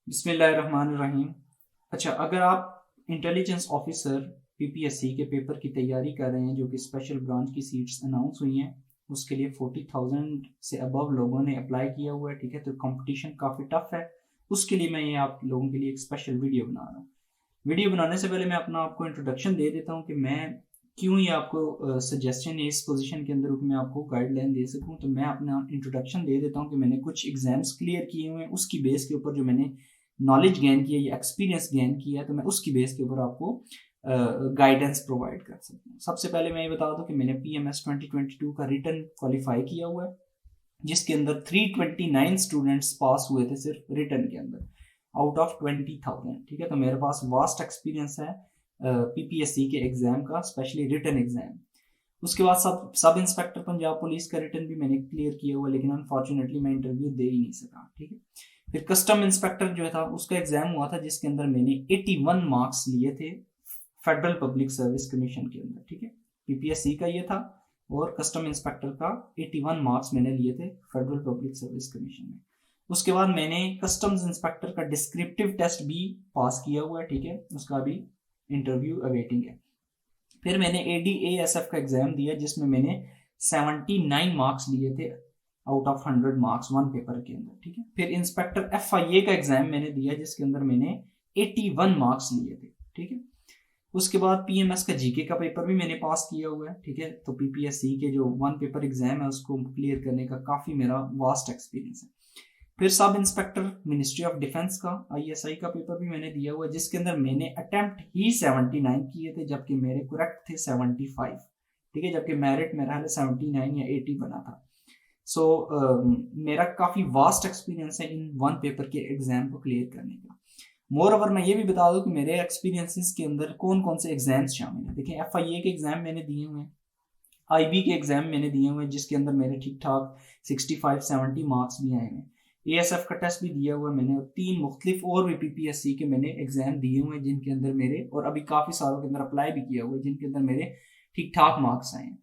बिस्मिल्लाहिर्रहमानिर्रहीम। अच्छा, अगर आप इंटेलिजेंस ऑफिसर पीपीएससी के पेपर की तैयारी कर रहे हैं जो कि स्पेशल ब्रांच की सीट्स अनाउंस हुई हैं, उसके लिए 40,000 से अबव लोगों ने अप्लाई किया हुआ है। ठीक है, तो कंपटीशन काफ़ी टफ है। उसके लिए मैं ये आप लोगों के लिए एक स्पेशल वीडियो बना रहा हूँ। वीडियो बनाने से पहले मैं अपना आपको इंट्रोडक्शन दे देता हूँ कि मैं क्यों ये आपको सजेशन इस पोजीशन के अंदर मैं आपको गाइडलाइन दे सकूँ। तो मैं अपना इंट्रोडक्शन दे देता हूँ कि मैंने कुछ एग्जाम्स क्लियर किए हुए हैं, उसकी बेस के ऊपर जो मैंने नॉलेज गेन किया या एक्सपीरियंस गेन किया है, तो मैं उसकी बेस के ऊपर आपको गाइडेंस प्रोवाइड कर सकता हूँ। सबसे पहले मैं ये बता दूँ कि मैंने PMS 2022 का रिटर्न क्वालिफाई किया हुआ है, जिसके अंदर 329 स्टूडेंट्स पास हुए थे सिर्फ रिटर्न के अंदर आउट ऑफ 20,000। ठीक है, तो मेरे पास वास्ट एक्सपीरियंस है पीपीएससी के एग्जाम का, स्पेशली रिटर्न एग्जाम। उसके बाद सब इंस्पेक्टर पंजाब पुलिस का रिटर्न भी मैंने क्लियर किया हुआ, लेकिन अनफॉर्चुनेटली मैं इंटरव्यू दे ही नहीं सका। ठीक है, फिर कस्टम इंस्पेक्टर जो था उसका एग्जाम हुआ था, जिसके अंदर मैंने 81 मार्क्स लिए थे फेडरल पब्लिक सर्विस कमीशन के अंदर। ठीक है, पीपीएससी का ये था और कस्टम इंस्पेक्टर का 81 मार्क्स मैंने लिए थे फेडरल पब्लिक सर्विस कमीशन में। उसके बाद मैंने कस्टम्स इंस्पेक्टर का डिस्क्रिप्टिव टेस्ट भी पास किया हुआ है। ठीक है, उसका भी इंटरव्यू अवेटिंग है। फिर मैंने ADASF का एग्जाम दिया, जिसमें मैंने 79 मार्क्स लिए थे out of 100 marks one paper के अंदर। ठीक है, फिर इंस्पेक्टर FIA का एग्जाम मैंने दिया, जिसके अंदर मैंने 81 मार्क्स लिए थे। ठीक है, उसके बाद PMS का जीके का पेपर भी मैंने पास किया हुआ है। ठीक है, तो PPSC के जो वन पेपर एग्जाम है उसको क्लियर करने का काफ़ी मेरा वास्ट एक्सपीरियंस है। फिर sub inspector ministry of defence का ISI का पेपर भी मैंने दिया हुआ है, जिसके अंदर मैंने अटेम्प्ट ही 79 किए थे, जबकि मेरे करेक्ट थे 75। ठीक है, जबकि मेरिट मेरा है 79 या 80 बना था। सो मेरा काफ़ी वास्ट एक्सपीरियंस है इन वन पेपर के एग्जाम को क्लियर करने का। मोर ओवर मैं ये भी बता दूं कि मेरे एक्सपीरियंसेस के अंदर कौन कौन से एग्जाम्स शामिल हैं। देखिए, FIA के एग्जाम मैंने दिए हुए हैं, IB के एग्जाम मैंने दिए हुए हैं, जिसके अंदर मेरे ठीक ठाक 65-70 मार्क्स भी आए हैं। ASF का टेस्ट भी दिया हुआ है मैंने, और 3 मुख्तलिफ और भी PPSC के मैंने एग्जाम दिए हुए हैं, जिनके अंदर मेरे, और अभी काफ़ी सालों के अंदर अप्लाई भी किया हुआ है, जिनके अंदर मेरे ठीक ठाक मार्क्स आए हैं।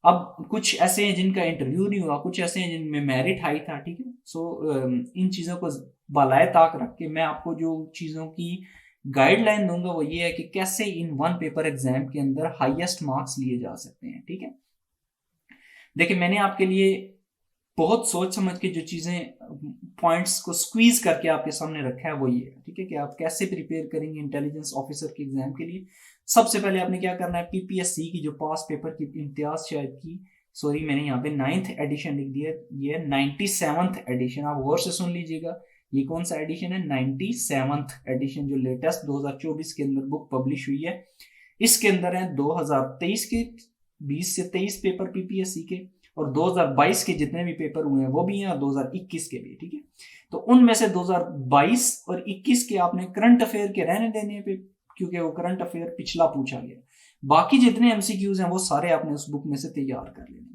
अब कुछ ऐसे हैं जिनका इंटरव्यू नहीं हुआ, कुछ ऐसे हैं जिनमें मेरिट हाई था। ठीक है, सो इन चीज़ों को बालाए ताक रख के मैं आपको जो चीज़ों की गाइडलाइन दूंगा वो ये है कि कैसे इन वन पेपर एग्जाम के अंदर हाईएस्ट मार्क्स लिए जा सकते हैं। ठीक है, देखिए, मैंने आपके लिए बहुत सोच समझ के जो चीज़ें पॉइंट्स को स्क्वीज करके आपके सामने रखा है वो ये है। ठीक है, कि आप कैसे प्रिपेयर करेंगे इंटेलिजेंस ऑफिसर के एग्जाम के लिए। सबसे पहले आपने क्या करना है, PPSC की जो पास पेपर की इम्तियाज शायद की, सॉरी मैंने यहाँ पे 9th एडिशन लिख दिया, ये 97th एडिशन, आप गौर से सुन लीजिएगा। ये कौन सा एडिशन है? 97th एडिशन, जो लेटेस्ट 2024 के अंदर बुक पब्लिश हुई है। इसके अंदर है 2023 के 20 से 23 पेपर PPSC के, और 2022 के जितने भी पेपर हुए हैं वो भी हैं, और 2021 के भी। ठीक है, तो उनमें से 2022 और 21 के आपने करंट अफेयर के रहने देने पे, क्योंकि वो करंट अफेयर पिछला पूछा गया। बाकी जितने MCQs हैं वो सारे आपने उस बुक में से तैयार कर लेने।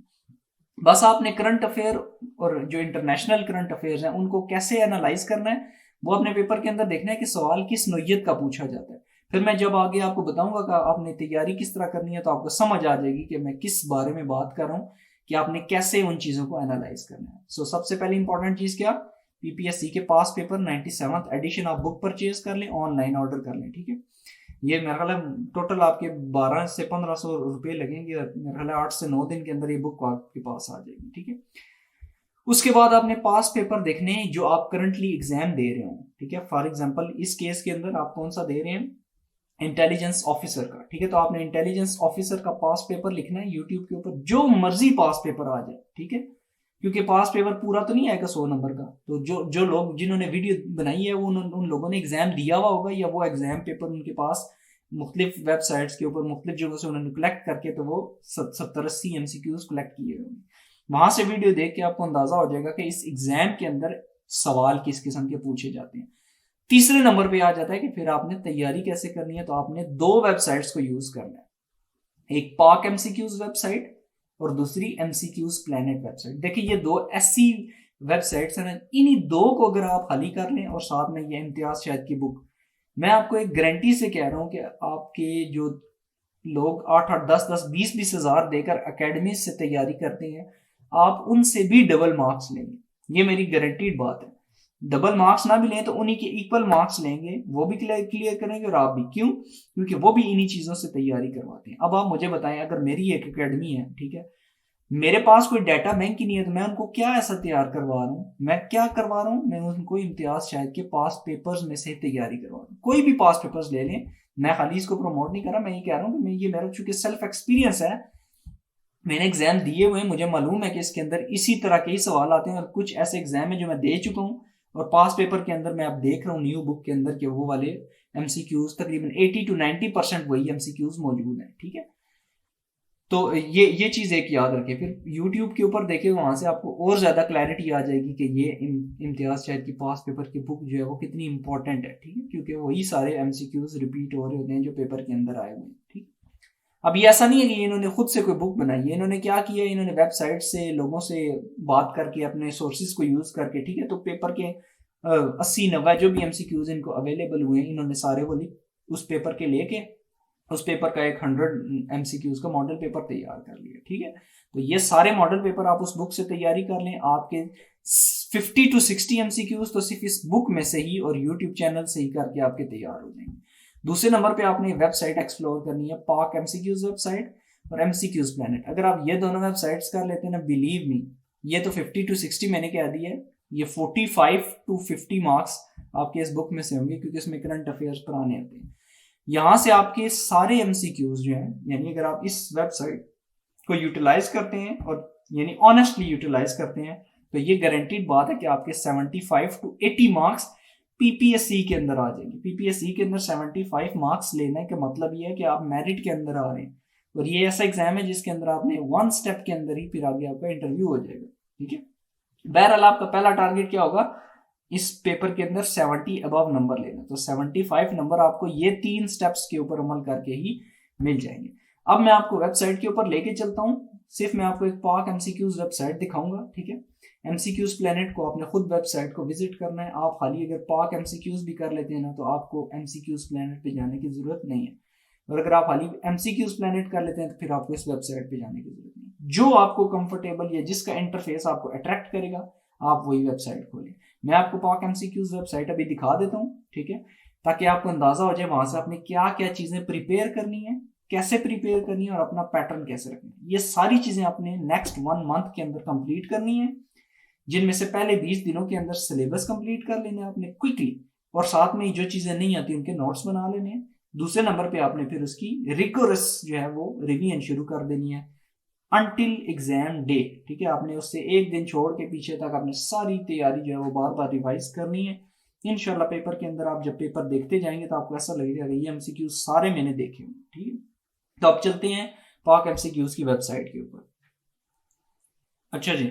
बस आपने करंट अफेयर और जो इंटरनेशनल करंट अफेयर्स हैं उनको कैसे एनालाइज करना है, वो अपने पेपर के अंदर देखना है कि सवाल किस नोयत का पूछा जाता है। फिर मैं जब आगे आपको बताऊंगा कि आपने तैयारी किस तरह करनी है, तो आपको समझ आ जाएगी कि मैं किस बारे में बात कर रहा हूँ, कि आपने कैसे उन चीज़ों को एनालाइज करना है। सो सबसे पहले इंपॉर्टेंट चीज़ क्या, PPSC के पास पेपर 97th एडिशन आप बुक परचेज कर लें, ऑनलाइन ऑर्डर कर लें। ठीक है, ये मेरा ख्याल है टोटल आपके 12 से 1500 रुपये लगेंगे, मेरा ख्याल है 8 से 9 दिन के अंदर ये बुक आपके पास आ जाएगी। ठीक है, उसके बाद आपने पास पेपर देखने हैं जो आप करंटली एग्जाम दे रहे हो। ठीक है, फॉर एग्जांपल इस केस के अंदर आप कौन सा दे रहे हैं, इंटेलिजेंस ऑफिसर का। ठीक है, तो आपने इंटेलिजेंस ऑफिसर का पास पेपर लिखना है यूट्यूब के ऊपर, जो मर्जी पास पेपर आ जाए। ठीक है, क्योंकि पास पेपर पूरा तो नहीं आएगा 100 नंबर का, तो जो जो लोग जिन्होंने वीडियो बनाई है वो उन लोगों ने एग्जाम दिया हुआ होगा, या वो एग्जाम पेपर उनके पास मुख्तलिफ वेबसाइट्स के ऊपर मुख्तलिफ जगहों से उन्होंने कलेक्ट करके, तो वो 70-80 MCQs कलेक्ट किए होंगे। वहां से वीडियो देख के आपको अंदाजा हो जाएगा कि इस एग्जाम के अंदर सवाल किस किस्म के पूछे जाते हैं। तीसरे नंबर पे आ जाता है कि फिर आपने तैयारी कैसे करनी है, तो आपने 2 वेबसाइट्स को यूज करना है, एक पाक MCQs वेबसाइट और दूसरी MCQs प्लेनेट वेबसाइट। देखिए, ये 2 ऐसी वेबसाइट्स हैं, इन्हीं 2 को अगर आप हल कर लें और साथ में ये इम्तियाज शाहिद की बुक, मैं आपको एक गारंटी से कह रहा हूं कि आपके जो लोग 8-8 10-10 20-20 हजार देकर अकेडमी से तैयारी करते हैं, आप उनसे भी डबल मार्क्स लेंगे, ये मेरी गारंटीड बात है। डबल मार्क्स ना भी लें तो उन्हीं के इक्वल मार्क्स लेंगे, वो भी क्लियर करेंगे और आप भी। क्यों? क्योंकि वो भी इन्हीं चीजों से तैयारी करवाते हैं। अब आप मुझे बताएं, अगर मेरी एक एकेडमी है, ठीक है, मेरे पास कोई डाटा बैंक ही नहीं है, तो मैं उनको क्या ऐसा तैयार करवा रहा हूँ? मैं क्या करवा रहा हूँ? मैं उनको इम्तियाज शायद के पास पेपर्स में से तैयारी करवा रहा हूँ। कोई भी पास पेपर्स ले लें, मैं खाली इसको प्रमोट नहीं कर रहा, मैं ये कह रहा हूँ कि मैं ये मेरा चूंकि सेल्फ एक्सपीरियंस है, मैंने एग्जाम दिए हुए हैं, मुझे मालूम है कि इसके अंदर इसी तरह के ही सवाल आते हैं, और कुछ ऐसे एग्जाम है जो मैं दे चुका हूँ, और पास पेपर के अंदर मैं अब देख रहा हूँ न्यू बुक के अंदर के वो वाले एमसीक्यूज तकरीबन 80 to 90% वही एमसीक्यूज मौजूद हैं। ठीक है, तो ये चीज एक याद रखें। फिर यूट्यूब के ऊपर देखें, वहां से आपको और ज्यादा क्लैरिटी आ जाएगी कि ये इम्तियाज शायद की पास पेपर की बुक जो है वो कितनी इंपॉर्टेंट है। ठीक है, क्योंकि वही सारे एमसीक्यूज रिपीट हो रहे होते हैं जो पेपर के अंदर आए हुए हैं। ठीक, अब ये ऐसा नहीं है कि इन्होंने खुद से कोई बुक बनाई है, इन्होंने क्या किया, इन्होंने वेबसाइट से लोगों से बात करके अपने सोर्सेज को यूज करके, ठीक है, तो पेपर के 80-90 जो भी एमसीक्यूज इनको अवेलेबल हुए हैं, इन्होंने सारे वो उस पेपर के लेके उस पेपर का एक 100 एमसीक्यूज का मॉडल पेपर तैयार कर लिया। ठीक है, तो ये सारे मॉडल पेपर आप उस बुक से तैयारी कर लें, आपके 50 to 60 एमसीक्यूज तो सिर्फ इस बुक में से ही और यूट्यूब चैनल से ही करके आपके तैयार हो जाएंगे। दूसरे नंबर पे आपने वेबसाइट एक्सप्लोर करनी है, पाक एमसीक्यूज वेबसाइट और एमसीक्यूज प्लेनेट। अगर आप ये दोनों वेबसाइट्स कर लेते हैं ना, बिलीव मी, ये तो 50 to 60 मैंने कह दिया है, ये 45 to 50 मार्क्स आपके इस बुक में से होंगे, क्योंकि इसमें करंट अफेयर्स पढ़ाने आते हैं। यहां से आपके सारे एमसीक्यूज जो हैं, यानी अगर आप इस वेबसाइट को यूटिलाइज करते हैं और यानी ऑनेस्टली यूटिलाइज करते हैं, तो ये गारंटीड बात है कि आपके 75 to 80 मार्क्स पीपीएससी के अंदर आ जाएंगे। पीपीएससी के अंदर 75 मार्क्स लेने का मतलब ये है कि आप मेरिट के अंदर आ रहे हैं, और ये ऐसा एग्जाम है जिसके अंदर आपने वन स्टेप के अंदर ही फिर आगे आपका इंटरव्यू हो जाएगा। ठीक है, बहरहाल आपका पहला टारगेट क्या होगा, इस पेपर के अंदर 70 अबव नंबर लेना। तो 75 नंबर आपको ये 3 स्टेप्स के ऊपर अमल करके ही मिल जाएंगे। अब मैं आपको वेबसाइट के ऊपर लेके चलता हूँ, सिर्फ मैं आपको एक पाक एमसीक्यूज वेबसाइट दिखाऊंगा। ठीक है, एमसीक्यूज प्लेनेट को आपने खुद वेबसाइट को विजिट करना है। आप खाली अगर पाक एमसीक्यूज भी कर लेते हैं ना, तो आपको एमसीक्यूज प्लेनेट पे जाने की जरूरत नहीं है, और अगर आप खाली एमसीक्यूज प्लेनेट कर लेते हैं तो फिर आपको इस वेबसाइट पे जाने की जरूरत नहीं। जो आपको कंफर्टेबल या जिसका इंटरफेस आपको अट्रैक्ट करेगा, आप वही वेबसाइट खोलें। मैं आपको पाक एमसीक्यूज वेबसाइट अभी दिखा देता हूँ, ठीक है, ताकि आपको अंदाजा हो जाए वहां से आपने क्या क्या चीजें प्रिपेयर करनी है, कैसे प्रिपेयर करनी है, और अपना पैटर्न कैसे रखना है। ये सारी चीजें आपने नेक्स्ट 1 मंथ के अंदर कंप्लीट करनी है, जिनमें से पहले 20 दिनों के अंदर सिलेबस कंप्लीट कर लेना है आपने क्विकली, और साथ में जो चीजें नहीं आती उनके नोट्स बना लेने हैं। दूसरे नंबर पे आपने फिर उसकी रिकोरस जो है वो रिवीजन शुरू कर देनी है अनटिल एग्जाम डे। ठीक है, आपने उससे एक दिन छोड़ के पीछे तक आपने सारी तैयारी जो है वो बार बार रिवाइज करनी है। इंशाल्लाह पेपर के अंदर आप जब पेपर देखते जाएंगे तो आपको ऐसा लगेगा कि ये एमसीक्यू सारे मैंने देखे हुए। ठीक है, तो अब चलते हैं पाक एमसीक्यूज की वेबसाइट के ऊपर। अच्छा जी,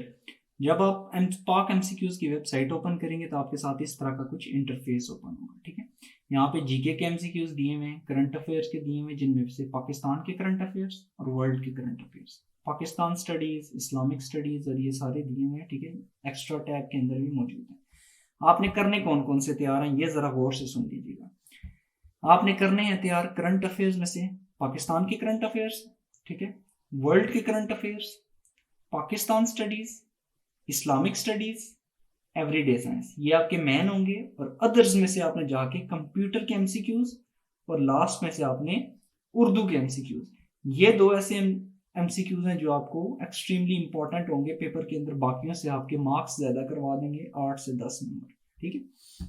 जब आप पाक एमसीक्यूज की वेबसाइट ओपन करेंगे तो आपके साथ इस तरह का कुछ इंटरफेस ओपन होगा। ठीक है, यहाँ पे जीके के एमसीक्यूज दिए हुए हैं, करंट अफेयर्स के दिए हुए हैं, जिनमें से पाकिस्तान के करंट अफेयर्स और वर्ल्ड के current affairs, Pakistan studies, Islamic studies, और ये सारे दिए हुए हैं। ठीक है, एक्स्ट्रा टैब के अंदर भी मौजूद है। आपने करने कौन कौन से तैयार हैं, ये जरा गौर से सुन लीजिएगा। आपने करने हैं तैयार करंट अफेयर्स में से पाकिस्तान के करंट अफेयर्स, ठीक है, वर्ल्ड के current affairs, Pakistan studies, Islamic studies, everyday science, ये आपके मेन होंगे। और अदर्स में से आपने जाके कंप्यूटर के एमसीक्यूज, और लास्ट में से आपने उर्दू के एमसीक्यूज। ये दो ऐसे एमसीक्यूज हैं जो आपको एक्सट्रीमली इंपॉर्टेंट होंगे पेपर के अंदर, बाकियों से आपके मार्क्स ज्यादा करवा देंगे, 8 से 10 नंबर। ठीक है,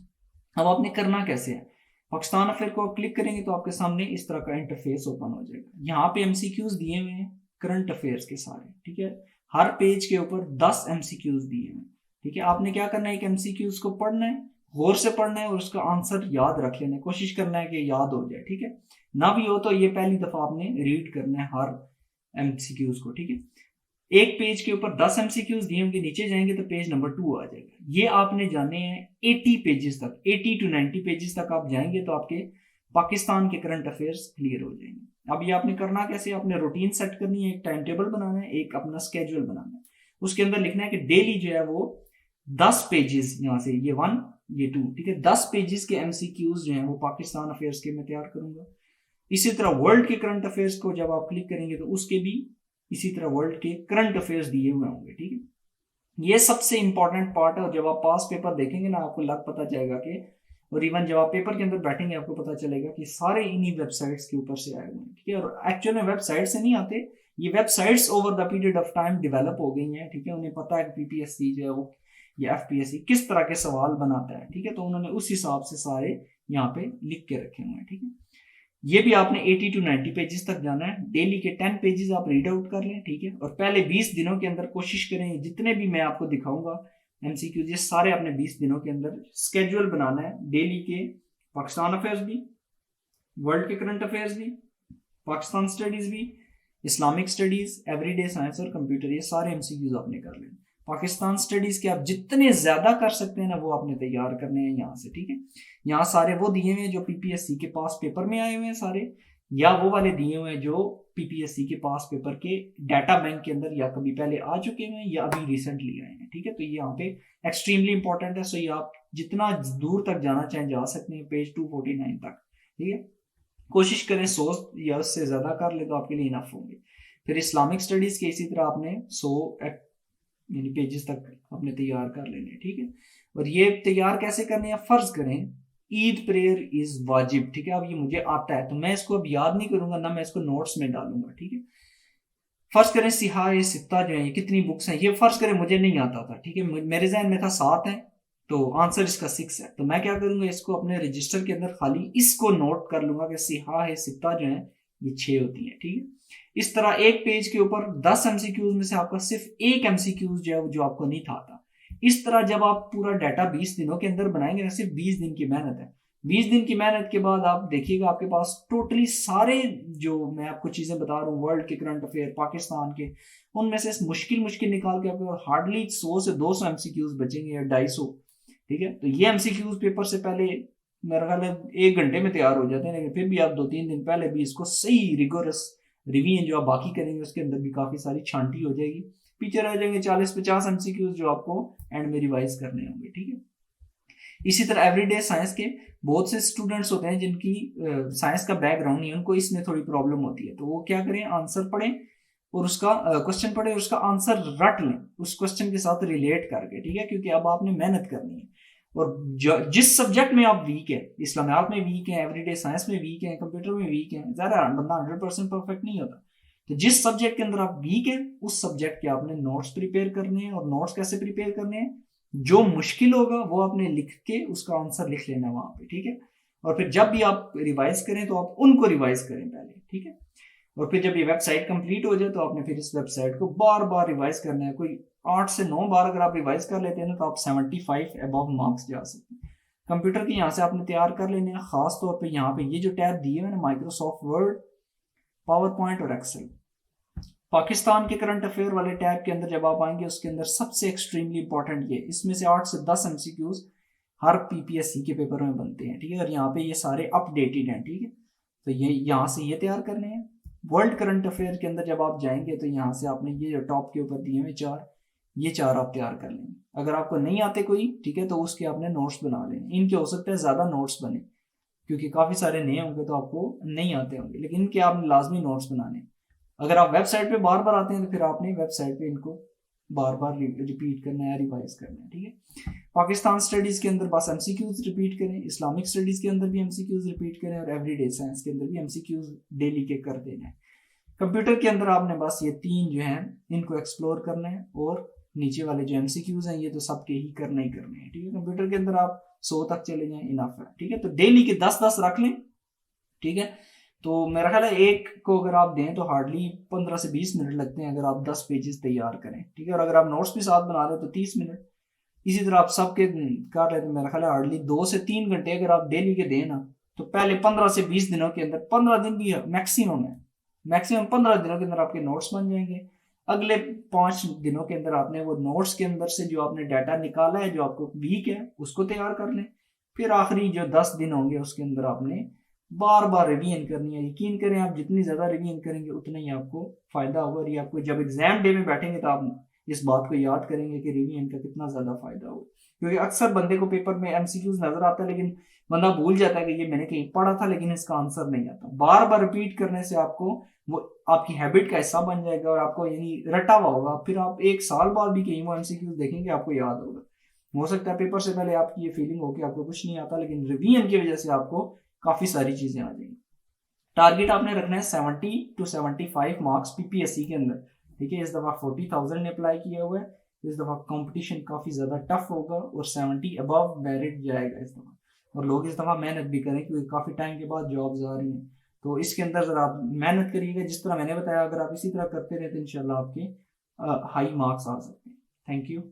अब आपने करना कैसे है, पाकिस्तान अफेयर को आप क्लिक करेंगे तो आपके सामने इस तरह का इंटरफेस ओपन हो जाएगा। यहाँ पे एमसीक्यूज दिए हुए हैं करंट अफेयर्स के सारे। ठीक है, हर पेज के ऊपर 10 एमसीक्यूज दिए हुए हैं। ठीक है, आपने क्या करना है, एक एमसीक्यूज को पढ़ना है, गौर से पढ़ना है, और उसका आंसर याद रख लेना है, कोशिश करना है कि याद हो जाए। ठीक है, ना भी हो तो ये पहली दफा आपने रीड करना है हर एमसीक्यूज को। ठीक है, एक पेज के ऊपर 10 एमसीक्यूज दिए होंगे, नीचे जाएंगे तो पेज नंबर 2 आ जाएगा। ये आपने जाने हैं 80 पेजेस तक, 80 to 90 पेजेस तक आप जाएंगे तो आपके पाकिस्तान के करंट अफेयर्स क्लियर हो जाएंगे। अब ये आपने करना कैसे, आपने रूटीन सेट करनी है, एक टाइम टेबल बनाना है, एक अपना स्केड्यूल बनाना है। उसके अंदर लिखना है कि डेली जो है वो 10 पेजेस, यहाँ से ये 1 ये 2, ठीक है, 10 पेजेस के एमसीक्यूज जो है वो पाकिस्तान अफेयर्स के मैं तैयार करूंगा। इसी तरह वर्ल्ड के करंट अफेयर्स को जब आप क्लिक करेंगे तो उसके भी इसी तरह वर्ल्ड के करंट अफेयर्स दिए हुए होंगे। ठीक है, ये सबसे इंपॉर्टेंट पार्ट है, और जब आप पास पेपर देखेंगे ना आपको लग पता जाएगा कि, और इवन जब आप पेपर के अंदर बैठेंगे आपको पता चलेगा कि सारे इन्हीं वेबसाइट्स के ऊपर से आए हुए हैं, ठीक है। और एक्चुअल में वेबसाइट से नहीं आते, ये websites over the period of time develop हो गई हैं, ठीक है। उन्हें पता है कि पीपीएससी जो है वो या एफपीएससी किस तरह के सवाल बनाता है, ठीक है। तो उन्होंने उस हिसाब से सारे यहाँ पे लिख के रखे हुए हैं, ठीक है। ये भी आपने 80 to 90 पेजेस तक जाना है, डेली के 10 पेजेस आप रीड आउट कर लें, ठीक है। और पहले 20 दिनों के अंदर कोशिश करें जितने भी मैं आपको दिखाऊंगा एमसीक्यूज, ये सारे आपने 20 दिनों के अंदर स्केड्यूल बनाना है, डेली के पाकिस्तान अफेयर्स भी, वर्ल्ड के करंट अफेयर्स भी, पाकिस्तान स्टडीज भी, इस्लामिक स्टडीज, एवरीडे साइंस और कंप्यूटर, ये सारे एमसीक्यूज आपने कर लें। पाकिस्तान स्टडीज के आप जितने ज्यादा कर सकते हैं ना वो आपने तैयार करने हैं यहाँ से, ठीक है। यहाँ सारे वो दिए हुए हैं जो पीपीएससी के पास पेपर में आए हुए हैं सारे, या वो वाले दिए हुए हैं जो पीपीएससी के पास पेपर के डाटा बैंक के अंदर या कभी पहले आ चुके हुए हैं या अभी रिसेंटली आए हैं, ठीक है। तो ये यहाँ पे एक्सट्रीमली इंपॉर्टेंट है। सो ये आप जितना दूर तक जाना चाहें जा सकते हैं, पेज 249 तक, ठीक है। कोशिश करें 100 या उससे ज्यादा कर ले तो आपके लिए इनफ होंगे। फिर इस्लामिक स्टडीज के इसी तरह आपने 100 यानी पेजेस तक अपने तैयार कर लेने, ठीक है। और ये तैयार कैसे करने हैं, फर्ज करें ईद प्रेयर इज वाजिब, ठीक है। अब ये मुझे आता है तो मैं इसको अब याद नहीं करूंगा ना, मैं इसको नोट्स में डालूंगा, ठीक है। फर्ज करें सिहाए सित्ता जो है, ये कितनी बुक्स हैं, ये फर्ज करें मुझे नहीं आता था, ठीक है। मेरे जहन में था 7 है, तो आंसर इसका 6 है। तो मैं क्या करूंगा, इसको अपने रजिस्टर के अंदर खाली इसको नोट कर लूंगा कि सिहाए सित्ता जो है ये 6 होती है, ठीक है। इस तरह एक पेज के ऊपर 10 एमसीक्यूज में से आपका सिर्फ एक एमसीक्यूज जो है जो आपको नहीं था आता। इस तरह जब आप पूरा डाटा 20 दिनों के अंदर बनाएंगे ना, सिर्फ 20 दिन की मेहनत है, 20 दिन की मेहनत के बाद आप देखिएगा आपके पास टोटली सारे जो मैं आपको चीजें बता रहा हूँ वर्ल्ड के करंट अफेयर पाकिस्तान के, उनमें से मुश्किल मुश्किल निकाल के आपके हार्डली 100 से 200 एमसीक्यूज बचेंगे या 250, ठीक है। तो ये एमसीक्यूज पेपर से पहले मेरा ख्याल है 1 घंटे में तैयार हो जाते हैं, लेकिन फिर भी आप 2-3 दिन पहले भी इसको सही रिगोरस रिवीजन जो आप बाकी करेंगे उसके अंदर भी काफी सारी छांटी हो जाएगी, पीछे रह जाएंगे 40-50 एमसीक्यूज जो आपको एंड में रिवाइज करने होंगे, ठीक है। इसी तरह एवरीडे साइंस के बहुत से स्टूडेंट्स होते हैं जिनकी साइंस का बैकग्राउंड नहीं, उनको इसमें थोड़ी प्रॉब्लम होती है, तो वो क्या करें, आंसर पढ़ें और उसका क्वेश्चन पढ़ें, उसका आंसर रट लें उस क्वेश्चन के साथ रिलेट करके, ठीक है। क्योंकि अब आपने मेहनत करनी है, और जिस सब्जेक्ट में आप वीक है, इस्लामियात में वीक है, एवरीडे साइंस में वीक है, कंप्यूटर में वीक है, ज़्यादा बंदा 100% परफेक्ट नहीं होता। तो जिस सब्जेक्ट के अंदर आप वीक है उस सब्जेक्ट के आपने नोट्स प्रिपेयर करने हैं, और नोट्स कैसे प्रिपेयर करने हैं, जो मुश्किल होगा वो आपने लिख के उसका आंसर लिख लेना वहां पे, ठीक है। और फिर जब भी आप रिवाइज करें तो आप उनको रिवाइज करें पहले, ठीक है। और फिर जब ये वेबसाइट कंप्लीट हो जाए तो आपने फिर इस वेबसाइट को बार बार रिवाइज करना है, कोई 8 से 9 बार अगर आप रिवाइज कर लेते हैं ना तो आप 75 अबव मार्क्स जा सकते हैं। कंप्यूटर की यहाँ से आपने तैयार कर लेने हैं, खास तौर पे यहाँ पे ये जो टैब दिए हुए ना, माइक्रोसॉफ्ट वर्ड, पावर पॉइंट और एक्सेल, पाकिस्तान के करंट अफेयर वाले टैब के अंदर जब आप आएंगे उसके अंदर सबसे एक्सट्रीमली इंपॉर्टेंट ये, इसमें से 8 से 10 एमसीक्यूज हर पीपीएससी के पेपर में बनते हैं, ठीक है। और यहाँ पे ये सारे अपडेटेड हैं, ठीक है। तो ये यहाँ से ये तैयार करने हैं। वर्ल्ड करंट अफेयर के अंदर जब आप जाएंगे तो यहाँ से आपने ये जो टॉप के ऊपर दिए हुए 4, ये 4 आप तैयार कर लेंगे। अगर आपको नहीं आते कोई, ठीक है, तो उसके आपने नोट्स बना लेने, इनके हो सकता है ज्यादा नोट्स बने क्योंकि काफी सारे नए होंगे तो आपको नहीं आते होंगे, लेकिन इनके आपने लाजमी नोट्स बनाने। अगर आप वेबसाइट पे बार बार आते हैं तो फिर आपने वेबसाइट पे इनको बार बार रिपीट करना है, रिवाइज करना है, ठीक है। पाकिस्तान स्टडीज के अंदर बस एमसीक्यूज रिपीट करें, इस्लामिक स्टडीज के अंदर भी एमसीक्यूज रिपीट करें, और एवरीडे साइंस के अंदर भी एमसीक्यूज डेली के कर देना है। कंप्यूटर के अंदर आपने बस ये 3 जो हैं इनको एक्सप्लोर करना है, और नीचे वाले जो एमसीक्यूज हैं ये तो सबके ही करने हैं, ठीक है। कंप्यूटर के अंदर आप 100 तक चले जाएं, इनफ है, ठीक है। तो डेली के 10-10 रख लें, ठीक है। तो मेरा ख्याल है एक को अगर आप दें तो हार्डली 15 से 20 मिनट लगते हैं अगर आप 10 पेजेस तैयार करें, ठीक है। और अगर आप नोट्स भी साथ बना रहे तो 30 मिनट। इसी तरह आप सबके कर रहे तो मेरा ख्याल है हार्डली 2 से 3 घंटे अगर आप डेली के दें ना, तो पहले 15 से 20 दिनों के अंदर, 15 दिन भी मैक्सिमम है, मैक्सिमम 15 दिनों के अंदर आपके नोट्स बन जाएंगे। अगले 5 दिनों के अंदर आपने वो नोट्स के अंदर से जो आपने डाटा निकाला है जो आपको वीक है उसको तैयार कर लें। फिर आखिरी जो 10 दिन होंगे उसके अंदर आपने बार बार रिवीजन करनी है। यकीन करें आप जितनी ज्यादा रिवीजन करेंगे उतना ही आपको फायदा होगा, और ये आपको जब एग्जाम डे में बैठेंगे तो आप इस बात को याद करेंगे कि रिवीजन का कितना ज्यादा फायदा हो, क्योंकि अक्सर बंदे को पेपर में एमसीक्यूज नजर आता है लेकिन बंदा भूल जाता है कि ये मैंने कहीं पढ़ा था लेकिन इसका आंसर नहीं आता। बार बार रिपीट करने से आपको वो आपकी हैबिट का हिस्सा बन जाएगा और आपको यानी रटा हुआ होगा, फिर आप एक साल बाद भी कहीं वो एमसीक्यूज देखेंगे आपको याद होगा। हो सकता है पेपर से पहले आपकी ये फीलिंग हो कि आपको कुछ नहीं आता, लेकिन रिवीजन की वजह से आपको काफी सारी चीजें आ जाएंगी। टारगेट आपने रखना है 70 to 75 मार्क्स पीपीएससी के अंदर, ठीक है। इस दफा 40,000 ने अप्लाई किया हुआ है, इस दफा कंपटीशन काफी ज्यादा टफ होगा और 70 अबव मेरिट जाएगा इस दफा। और लोग इस दफा मेहनत भी करें क्योंकि काफी टाइम के बाद जॉब्स आ रही हैं, तो इसके अंदर जरा आप मेहनत करिएगा जिस तरह मैंने बताया। अगर आप इसी तरह करते रहे तो इंशाल्लाह आपके हाई मार्क्स आ सकते हैं। Thank you.